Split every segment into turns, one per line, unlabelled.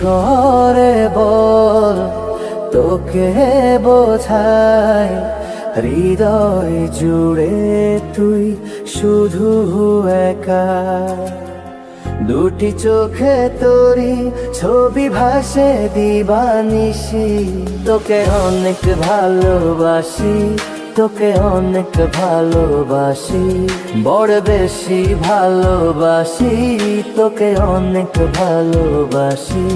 করে বল তোকে বোঝাই, হৃদয় জুড়ে তুই শুধু একা। দুটি চোখে তোরি ছবি ভাসে দিবানিশি, তোকে অনেক ভালোবাসি, তোকে অনেক ভালোবাসি, বড় বেশি ভালোবাসি, তোকে অনেক ভালোবাসি।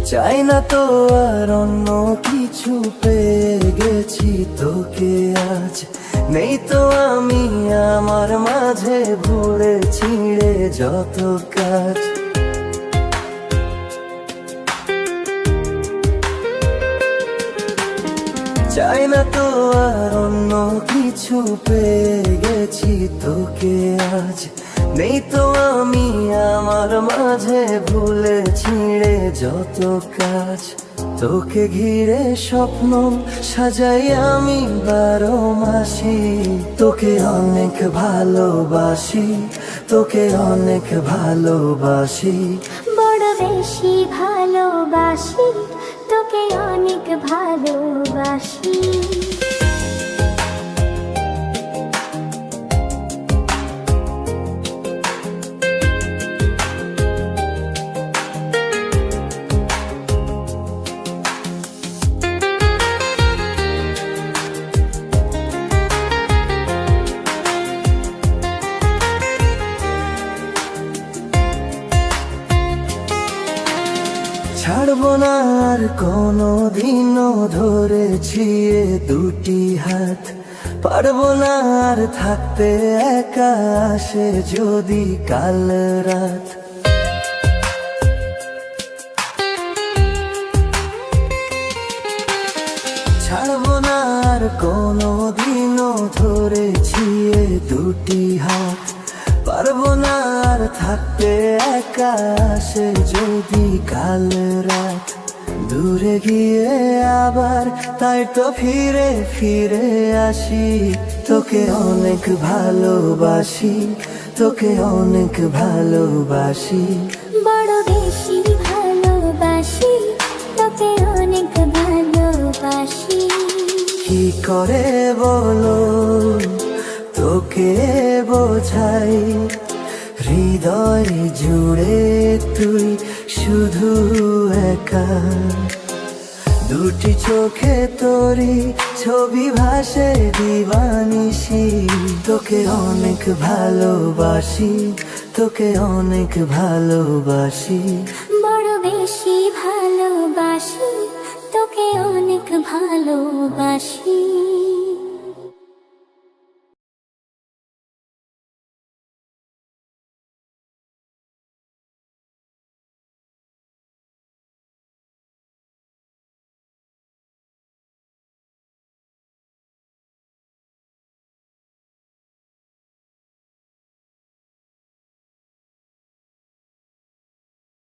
চাই না তো আর অন্য কিছু, পেয়ে গেছি তোকে আজ। নেই তো আমি আমার মাঝে ভুলে ছিঁড়ে যত কাজ। চাই না তো আর অন্য কিছু, পেয়ে গেছি তোকে আজ। নেই তো আমি আমার মাঝে ভুলে ছিঁড়ে যত কাজ। তোকে ঘিরে স্বপ্ন সাজাই আমি 12 মাসি, তোকে অনেক ভালোবাসি, তোকে অনেক ভালোবাসি,
বড় বেশি ভালোবাসি, তোকে অনেক ভালোবাসি।
ছাড়বো না আর কোনো দিনও ধরেছি এ দুটি হাত। পারবো না আর থাকতে একা, আসে যদি কাল রাত। ছাড়বো না আর কোনো দিনও ধরেছি এ দুটি হাত। পারবো না আর থাকতে একা, আসে যদি কাল রাত। দূরে গিয়ে আবার তাই তো ফিরে ফিরে আসি, তোকে অনেক ভালোবাসি, তোকে অনেক ভালোবাসি,
বড় বেশি ভালোবাসি, তোকে অনেক ভালোবাসি।
কি করে বলো তোকে বোঝাই, হৃদয় জুড়ে তুই শুধু একা। দুটি চোখে তোরি ছবি ভাসে দিবানিশি, তোকে অনেক ভালোবাসি, তোকে অনেক ভালোবাসি,
বড় বেশি ভালোবাসি, তোকে অনেক ভালোবাসি।